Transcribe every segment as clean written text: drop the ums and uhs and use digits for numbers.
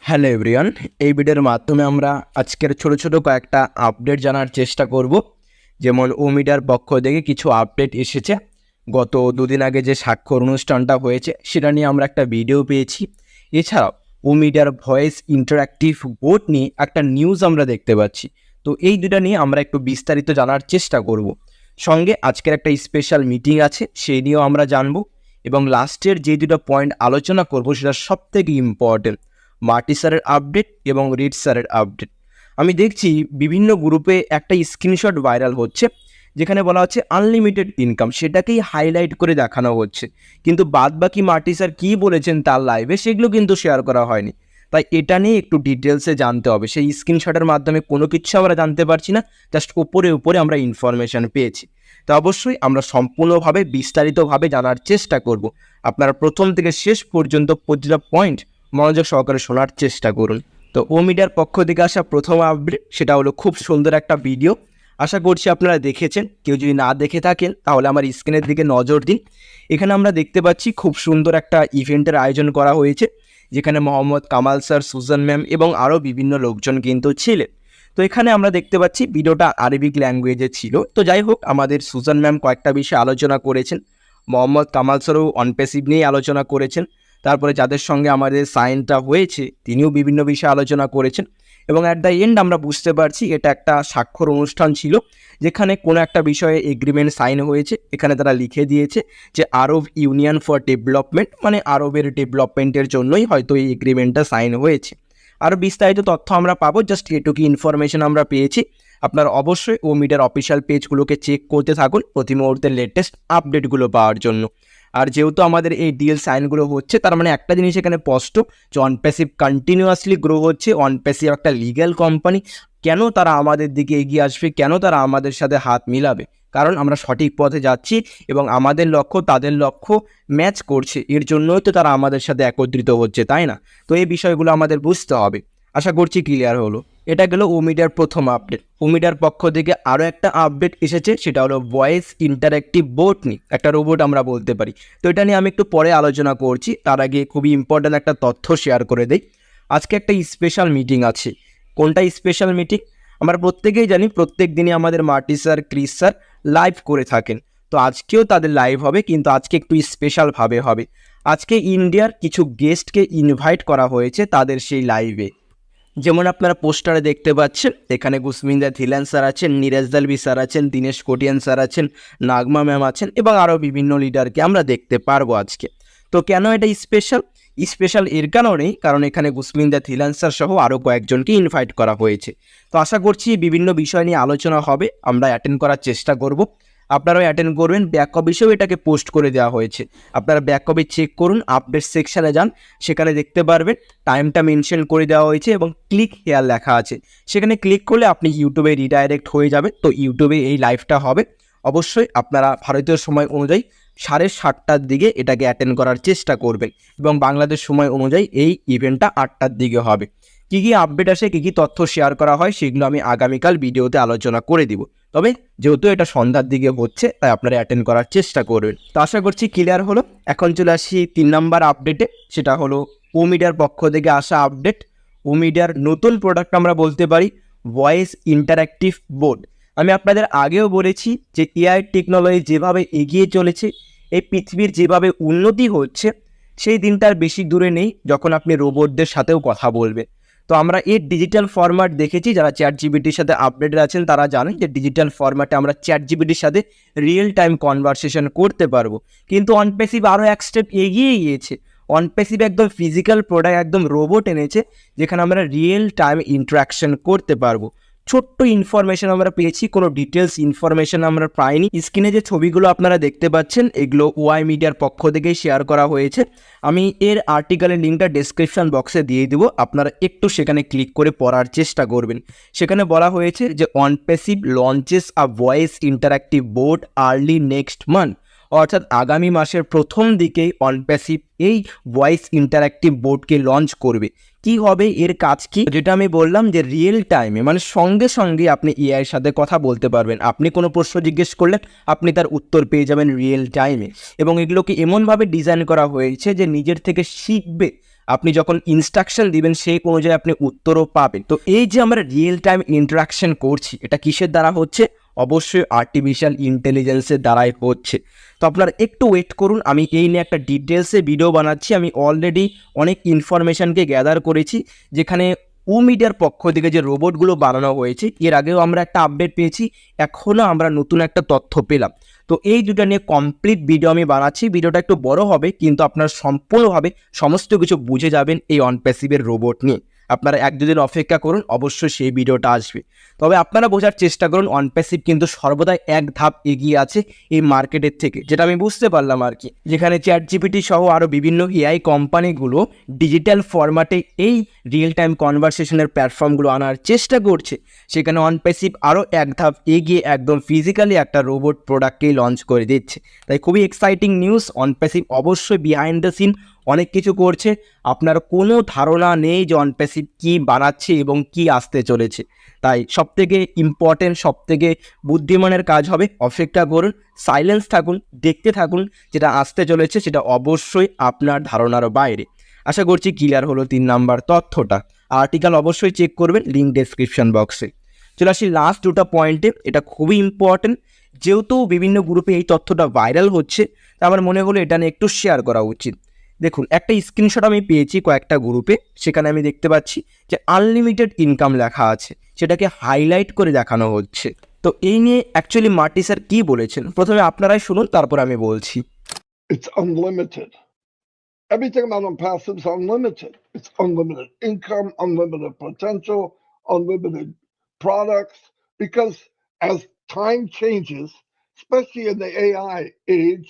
Hello everyone, এই ভিডিওর মাধ্যমে আমরা আজকের ছোট ছোট কয়েকটা আপডেট জানার চেষ্টা করব। যেমন ওমিডিয়ার পক্ষ থেকে কিছু আপডেট এসেছে। গত দুদিন আগে যে স্বাক্ষর অনুষ্ঠানটা হয়েছে সেটা নিয়ে আমরা একটা ভিডিও পেয়েছি। এছাড়াও ওমিডিয়ার ভয়েস ইন্টারঅ্যাক্টিভ বোর্ড নিয়ে একটা নিউজ আমরা দেখতে পাচ্ছি। তো এই দুটা নিয়ে আমরা একটু বিস্তারিত জানার চেষ্টা করব। সঙ্গে আজকের একটা স্পেশাল মিটিং আছে, সেই নিয়েও আমরা জানবো। এবং লাস্টের যে দুটো পয়েন্ট আলোচনা করব সেটা সবথেকে ইম্পর্টেন্ট, মার্টি স্যারের আপডেট এবং রিড স্যারের আপডেট। আমি দেখছি বিভিন্ন গ্রুপে একটা স্ক্রিনশট ভাইরাল হচ্ছে যেখানে বলা হচ্ছে আনলিমিটেড ইনকাম, সেটাকেই হাইলাইট করে দেখানো হচ্ছে, কিন্তু বাদবাকি মার্টি স্যার কী বলেছেন তার লাইভে সেগুলো কিন্তু শেয়ার করা হয়নি। তাই এটা নিয়ে একটু ডিটেলসে জানতে হবে। সেই স্ক্রিনশটের মাধ্যমে কোনো কিছু আমরা জানতে পারছি না, জাস্ট উপরে আমরা ইনফরমেশান পেয়েছি। তো অবশ্যই আমরা সম্পূর্ণভাবে বিস্তারিতভাবে জানার চেষ্টা করব। আপনারা প্রথম থেকে শেষ পর্যন্ত প্রতিটা পয়েন্ট মনোযোগ সহকারে শোনার চেষ্টা করুন। তো ওমিডিয়ার পক্ষ থেকে আসা প্রথম আপডেট, সেটা হলো খুব সুন্দর একটা ভিডিও। আশা করছি আপনারা দেখেছেন। কেউ যদি না দেখে থাকেন তাহলে আমার স্ক্রিনের দিকে নজর দিন। এখানে আমরা দেখতে পাচ্ছি খুব সুন্দর একটা ইভেন্টের আয়োজন করা হয়েছে, যেখানে Mohammad Kamal sir, Suzanne ma'am এবং আরও বিভিন্ন লোকজন কিন্তু ছিলেন। তো এখানে আমরা দেখতে পাচ্ছি ভিডিওটা আরবিক ল্যাঙ্গুয়েজে ছিল। তো যাই হোক, আমাদের সুজান ম্যাম কয়েকটা বিষয়ে আলোচনা করেছেন, মোহাম্মদ কামাল স্যারও অনপ্যাসিভ নিয়ে আলোচনা করেছেন। তারপরে যাদের সঙ্গে আমাদের সাইনটা হয়েছে তিনিও বিভিন্ন বিষয়ে আলোচনা করেছেন। এবং অ্যাট দ্য এন্ড আমরা বুঝতে পারছি এটা একটা স্বাক্ষর অনুষ্ঠান ছিল, যেখানে কোনো একটা বিষয়ে এগ্রিমেন্ট সাইন হয়েছে। এখানে তারা লিখে দিয়েছে যে আরব ইউনিয়ন ফর ডেভেলপমেন্ট, মানে আরবের ডেভেলপমেন্টের জন্যই হয়তো এই এগ্রিমেন্টটা সাইন হয়েছে। আরও বিস্তারিত তথ্য আমরা পাবো, জাস্ট এটুকু ইনফরমেশন আমরা পেয়েছি। আপনারা অবশ্যই ওমিডিয়ার অফিসিয়াল পেজগুলোকে চেক করতে থাকুন প্রতি মুহূর্তের লেটেস্ট আপডেটগুলো পাওয়ার জন্য। আর যেহেতু আমাদের এই ডিল সাইনগুলো হচ্ছে, তার মানে একটা জিনিস এখানে স্পষ্ট যে অনপ্যাসিভ কন্টিনিউয়াসলি গ্রো হচ্ছে। অনপ্যাসিভ একটা লিগ্যাল কোম্পানি। কেন তারা আমাদের দিকে এগিয়ে আসবে, কেন তারা আমাদের সাথে হাত মিলাবে? কারণ আমরা সঠিক পথে যাচ্ছি এবং আমাদের লক্ষ্য তাদের লক্ষ্য ম্যাচ করছে, এর জন্যই তো তারা আমাদের সাথে একত্রিত হচ্ছে, তাই না? তো এই বিষয়গুলো আমাদের বুঝতে হবে। আশা করছি ক্লিয়ার হলো। এটা গেল ওমিডিয়ার প্রথম আপডেট। ওমিডিয়ার পক্ষ থেকে আরও একটা আপডেট এসেছে, সেটা হলো ভয়েস ইন্টারঅ্যাক্টিভ বোর্ড নিয়ে, একটা রোবট আমরা বলতে পারি। তো এটা নিয়ে আমি একটু পরে আলোচনা করছি, তার আগে খুবই ইম্পর্ট্যান্ট একটা তথ্য শেয়ার করে দেই। আজকে একটা স্পেশাল মিটিং আছে। কোনটা স্পেশাল মিটিং? আমরা প্রত্যেকেই জানি প্রত্যেক দিনই আমাদের মার্টি স্যার, ক্রিস স্যার লাইভ করে থাকেন। তো আজকেও তাদের লাইভ হবে, কিন্তু আজকে একটু স্পেশালভাবে হবে। আজকে ইন্ডিয়ার কিছু গেস্টকে ইনভাইট করা হয়েছে তাদের সেই লাইভে। যেমন আপনারা পোস্টারে দেখতে পাচ্ছেন, এখানে গুসমিন্দা থিলান স্যার আছেন, নীরজ দলবি স্যার আছেন, দীনেশ কোটিয়ান স্যার আছেন, নাগমা ম্যাম আছেন এবং আরও বিভিন্ন লিডারকে আমরা দেখতে পারবো আজকে। তো কেন এটা স্পেশাল? স্পেশাল এর কারণেই, কারণ এখানে গুসমিন্দা থিলান স্যার সহ আরও কয়েকজনকে ইনভাইট করা হয়েছে। তো আশা করছি বিভিন্ন বিষয় নিয়ে আলোচনা হবে, আমরা অ্যাটেন্ড করার চেষ্টা করব। আপনারাও অ্যাটেন্ড করবেন। ব্যাক কপি হিসেবে এটাকে পোস্ট করে দেওয়া হয়েছে। আপনারা ব্যাক কপি চেক করুন, আপডেট সেকশানে যান, সেখানে দেখতে পারবেন টাইমটা মেনশন করে দেওয়া হয়েছে এবং ক্লিক হেয়ার লেখা আছে। সেখানে ক্লিক করলে আপনি ইউটিউবে রিডাইরেক্ট হয়ে যাবে। তো ইউটিউবে এই লাইভটা হবে। অবশ্যই আপনারা ভারতীয় সময় অনুযায়ী 7:30টার দিকে এটাকে অ্যাটেন্ড করার চেষ্টা করবেন এবং বাংলাদেশ সময় অনুযায়ী এই ইভেন্টটা 8টার দিকে হবে। কী কী আপডেট আসে, কী কী তথ্য শেয়ার করা হয়, সেগুলো আমি আগামীকাল ভিডিওতে আলোচনা করে দিব। তবে যেহেতু এটা সন্ধ্যার দিকে হচ্ছে, তাই আপনারা অ্যাটেন্ড করার চেষ্টা করবেন। তো আশা করছি ক্লিয়ার হলো। এখন চলে আসি 3 নাম্বার আপডেটে, সেটা হলো ওমিডিয়ার পক্ষ থেকে আসা আপডেট। ওমিডিয়ার নতুন প্রোডাক্ট আমরা বলতে পারি ভয়েস ইন্টারঅ্যাক্টিভ বোর্ড। আমি আপনাদের আগেও বলেছি যে এআই টেকনোলজি যেভাবে এগিয়ে চলেছে, এই পৃথিবীর যেভাবে উন্নতি হচ্ছে, সেই দিনটার বেশি দূরে নেই যখন আপনি রোবটদের সাথেও কথা বলবেন। তো আমরা এর ডিজিটাল ফরম্যাট দেখেছি, যারা চ্যাট জিপিটির সাথে আপডেটেড আছেন তারা জানেন যে ডিজিটাল ফরম্যাটে আমরা চ্যাট জিপিটির সাথে রিয়েল টাইম কনভারসেশন করতে পারবো। কিন্তু অনপ্যাসিভ আরও এক স্টেপ এগিয়ে গিয়েছে। অনপ্যাসিভ একদম ফিজিক্যাল প্রোডাক্ট, একদম রোবট এনেছে, যেখানে আমরা রিয়েল টাইম ইন্টারাকশন করতে পারবো। ছোট্ট ইনফরমেশন আমরা পেয়েছি, কোনো ডিটেলস ইনফরমেশন আমরা পাইনি। স্ক্রিনে যে ছবিগুলো আপনারা দেখতে পাচ্ছেন, এগুলো ওয়াই মিডিয়ার পক্ষ থেকেই শেয়ার করা হয়েছে। আমি এর আর্টিকেলের লিঙ্কটা ডেসক্রিপশন বক্সে দিয়ে দেবো, আপনারা একটু সেখানে ক্লিক করে পড়ার চেষ্টা করবেন। সেখানে বলা হয়েছে যে Onpassive launches a voice interactive board early next month, অর্থাৎ আগামী মাসের প্রথম দিকেই অনপ্যাসিভ এই ভয়েস ইন্টারঅ্যাক্টিভ বোর্ডকে লঞ্চ করবে। কি হবে এর কাজ কি? যেটা আমি বললাম যে রিয়েল টাইমে, মানে সঙ্গে সঙ্গে আপনি এআইয়ের সাথে কথা বলতে পারবেন। আপনি কোনো প্রশ্ন জিজ্ঞেস করলে আপনি তার উত্তর পেয়ে যাবেন রিয়েল টাইমে। এবং এগুলোকে এমনভাবে ডিজাইন করা হয়েছে যে নিজের থেকে শিখবে আপনি যখন ইনস্ট্রাকশন দিবেন সেই অনুযায়ী আপনি উত্তরও পাবেন। তো এই যে আমরা রিয়েল টাইম ইন্টারাকশন করছি, এটা কিসের দ্বারা হচ্ছে? অবশ্যই আর্টিফিশিয়াল ইন্টেলিজেন্সের দ্বারাই হচ্ছে। তো আপনারা একটু ওয়েট করুন, আমি এই নিয়ে একটা ডিটেলসে ভিডিও বানাচ্ছি। আমি অলরেডি অনেক ইনফরমেশানকে গ্যাদার করেছি, যেখানে মিডিয়ার পক্ষ থেকে যে রোবটগুলো বানানো হয়েছে, এর আগেও আমরা একটা আপডেট পেয়েছি, এখনও আমরা নতুন একটা তথ্য পেলাম। তো এই দুটো নিয়ে কমপ্লিট ভিডিও আমি বানাচ্ছি। ভিডিওটা একটু বড় হবে, কিন্তু আপনারা সম্পূর্ণভাবে সমস্ত কিছু বুঝে যাবেন এই অনপ্যাসিভের রোবট নিয়ে। আপনারা 1-2 দিন অপেক্ষা করুন, অবশ্যই সেই ভিডিওটা আসবে। তবে আপনারা বোঝার চেষ্টা করুন, অনপ্যাসিভ কিন্তু সর্বদাই এক ধাপ এগিয়ে আছে এই মার্কেটের থেকে, যেটা আমি বুঝতে পারলাম আর কি। যেখানে ChatGPT সহ আরও বিভিন্ন এআই কোম্পানিগুলো ডিজিটাল ফরম্যাটে এই রিয়েল টাইম কনভারসেশনের প্ল্যাটফর্মগুলো আনার চেষ্টা করছে, সেখানে অনপ্যাসিভ আরও এক ধাপ এগিয়ে একদম ফিজিক্যালি একটা রোবট প্রোডাক্টকেই লঞ্চ করে দিচ্ছে। তাই খুবই এক্সাইটিং নিউজ। অনপ্যাসিভ অবশ্যই বিহাইন্ড দ্য সিন অনেক কিছু করছে। আপনার কোনো ধারণা নেই যে অনপ্যাসিভ কী বানাচ্ছে এবং কি আসতে চলেছে। তাই সবথেকে ইম্পর্টেন্ট, সবথেকে বুদ্ধিমানের কাজ হবে অপেক্ষা করুন, সাইলেন্স থাকুন, দেখতে থাকুন। যেটা আসতে চলেছে সেটা অবশ্যই আপনার ধারণার বাইরে। আশা করছি ক্লিয়ার হলো 3 নাম্বার তথ্যটা। আর্টিকেল অবশ্যই চেক করবেন, লিঙ্ক ডেসক্রিপশন বক্সে। চলে আসি লাস্ট দুটো পয়েন্টে, এটা খুবই ইম্পর্টেন্ট। যেহেতু বিভিন্ন গ্রুপে এই তথ্যটা ভাইরাল হচ্ছে, তা আমার মনে হলো এটা নিয়ে একটু শেয়ার করা উচিত। দেখুন, একটা স্ক্রিনশট আমি পেয়েছি কয়েকটা গ্রুপে, সেখানে আমি দেখতে পাচ্ছি যে আনলিমিটেড ইনকাম লেখা আছে, সেটাকে হাইলাইট করে দেখানো হচ্ছে। তো এই নিয়ে অ্যাকচুয়ালি মার্টি স্যার কী বলেছেন, প্রথমে আপনারাই শুনুন, তারপর আমি বলছি। It's unlimited. Everything about passive is unlimited. It's unlimited income, unlimited potential, unlimited products. Because as time changes, especially in the AI age,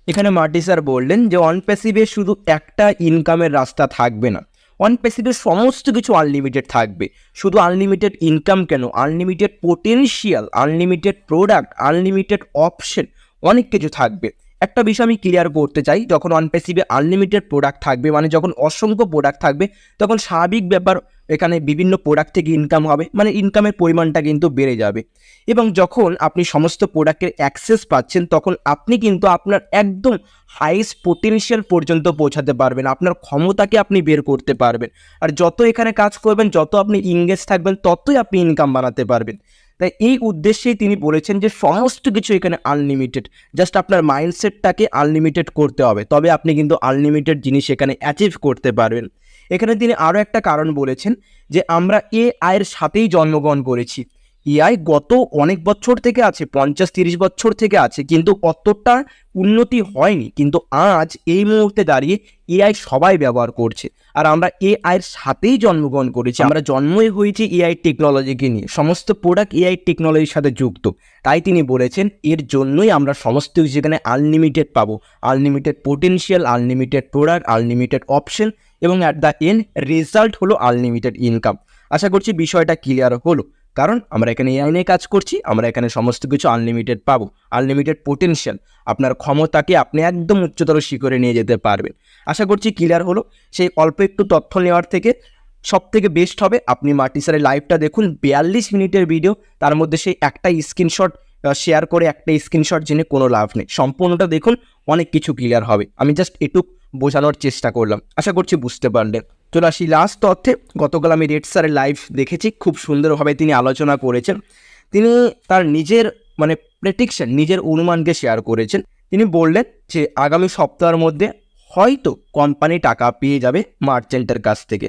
এখানে মার্টি স্যার বললেন যে অনপ্যাসিভে শুধু একটা ইনকামের রাস্তা থাকবে না, অনপ্যাসিভে সমস্ত কিছু আনলিমিটেড থাকবে। শুধু আনলিমিটেড ইনকাম কেন, unlimited potential, unlimited product, unlimited option, অনেক কিছু থাকবে। একটা বিষয় আমি ক্লিয়ার করতে চাই, যখন অনপ্যাসিভে আনলিমিটেড প্রোডাক্ট থাকবে, মানে যখন অসংখ্য প্রোডাক্ট থাকবে, তখন স্বাভাবিক ব্যাপার এখানে বিভিন্ন প্রোডাক্ট থেকে ইনকাম হবে, মানে ইনকামের পরিমাণটা কিন্তু বেড়ে যাবে। এবং যখন আপনি সমস্ত প্রোডাক্টের অ্যাক্সেস পাচ্ছেন, তখন আপনি কিন্তু আপনার একদম হাইস্ট পোটেনশিয়াল পর্যন্ত পৌঁছাতে পারবেন, আপনার ক্ষমতাকে আপনি বের করতে পারবেন। আর যত এখানে কাজ করবেন, যত আপনি ইংগেজ থাকবেন, ততই আপনি ইনকাম বানাতে পারবেন। তাই এই উদ্দেশ্যেই তিনি বলেছেন যে সমস্ত কিছু এখানে আনলিমিটেড, জাস্ট আপনার মাইন্ডসেটটাকে আনলিমিটেড করতে হবে, তবে আপনি কিন্তু আনলিমিটেড জিনিস এখানে অ্যাচিভ করতে পারবেন। এখানে তিনি আরও একটা কারণ বলেছেন যে আমরা এআইয়ের সাথেই জন্মগ্রহণ করেছি। এআই গত অনেক বছর থেকে আছে, 50-30 বছর থেকে আছে, কিন্তু অতটা উন্নতি হয়নি। কিন্তু আজ এই মুহূর্তে দাঁড়িয়ে এআই সবাই ব্যবহার করছে, আর আমরা এআইয়ের সাথেই জন্মগ্রহণ করেছি। আমরা জন্মই হয়েছি এআই টেকনোলজিকে নিয়ে, সমস্ত প্রোডাক্ট এআই টেকনোলজির সাথে যুক্ত। তাই তিনি বলেছেন এর জন্যই আমরা সমস্ত কিছু যেখানে আনলিমিটেড পাবো, unlimited potential, unlimited product, unlimited option, এবং অ্যাট দ্য এন্ড রেজাল্ট হলো আনলিমিটেড ইনকাম। আশা করছি বিষয়টা ক্লিয়ার হলো, কারণ আমরা এখানে এআই নিয়ে কাজ করছি, আমরা এখানে সমস্ত কিছু আনলিমিটেড পাবো, আনলিমিটেড পোটেনশিয়াল, আপনার ক্ষমতাকে আপনি একদম উচ্চতর শিখরে নিয়ে যেতে পারবেন। আশা করছি ক্লিয়ার হলো। সেই অল্প একটু তথ্য নেওয়ার থেকে সব থেকে বেস্ট হবে আপনি মার্টি স্যারের লাইভটা দেখুন, 42 মিনিটের ভিডিও, তার মধ্যে সেই একটা স্ক্রিনশট শেয়ার করে একটা স্ক্রিনশট জেনে কোনো লাভ নেই। সম্পূর্ণটা দেখুন, অনেক কিছু ক্লিয়ার হবে। আমি জাস্ট এটুক বোঝানোর চেষ্টা করলাম, আশা করছি বুঝতে পারলেন। চলে আসি লাস্ট তথ্যে। গতকাল আমি রেড স্যারের লাইভ দেখেছি, খুব সুন্দরভাবে তিনি আলোচনা করেছেন। তিনি তার নিজের প্রেডিকশন, নিজের অনুমানকে শেয়ার করেছেন। তিনি বললেন যে আগামী সপ্তাহের মধ্যে হয়তো কোম্পানি টাকা পেয়ে যাবে মার্চেন্টের কাছ থেকে,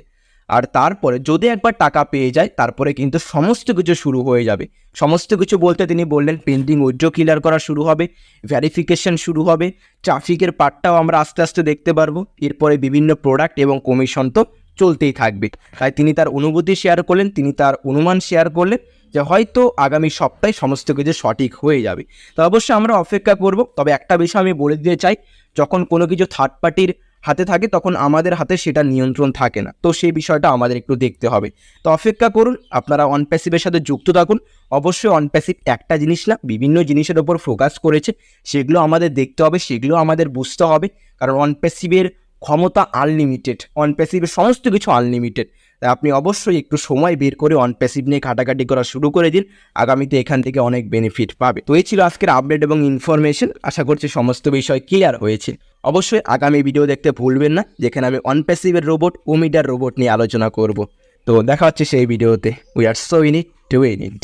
আর তারপরে যদি একবার টাকা পেয়ে যায়, তারপরে কিন্তু সমস্ত কিছু শুরু হয়ে যাবে। সমস্ত কিছু বলতে তিনি বললেন পেন্ডিং উইথড্র ক্লিয়ার করা শুরু হবে, ভেরিফিকেশন শুরু হবে, ট্রাফিকের পার্টটাও আমরা আস্তে আস্তে দেখতে পারবো, এরপরে বিভিন্ন প্রোডাক্ট এবং কমিশন তো চলতেই থাকবে। তাই তিনি তার অনুভূতি শেয়ার করলেন, তিনি তার অনুমান শেয়ার করলেন যে হয়তো আগামী সপ্তাহে সমস্ত কিছু সঠিক হয়ে যাবে। তো অবশ্যই আমরা অপেক্ষা করব। তবে একটা বিষয় আমি বলে দিতে চাই, যখন কোনো কিছু থার্ড পার্টির হাতে থাকে, তখন আমাদের হাতে সেটা নিয়ন্ত্রণ থাকে না। তো সেই বিষয়টা আমাদের একটু দেখতে হবে। তো অপেক্ষা করুন, আপনারা অনপ্যাসিভের সাথে যুক্ত থাকুন। অবশ্যই অনপ্যাসিভ একটা জিনিস না, বিভিন্ন জিনিসের ওপর ফোকাস করেছে, সেগুলো আমাদের দেখতে হবে, সেগুলো আমাদের বুঝতে হবে। কারণ অনপ্যাসিভের ক্ষমতা আনলিমিটেড, অনপ্যাসিভের সমস্ত কিছু আনলিমিটেড। তাই আপনি অবশ্যই একটু সময় বের করে অন প্যাসিভ নিয়ে ঘাটাঘাটি করা শুরু করে দিন, আগামীতে এখান থেকে অনেক বেনিফিট পাবে। তো এই ছিল আজকের আপডেট এবং ইনফরমেশন, আশা করছি সমস্ত বিষয় ক্লিয়ার হয়েছে। অবশ্যই আগামী ভিডিও দেখতে ভুলবেন না, যেখানে আমি অন প্যাসিভের রোবট ওমিডার রোবট নিয়ে আলোচনা করব। তো দেখা হচ্ছে সেই ভিডিওতে। We are so in it to win it.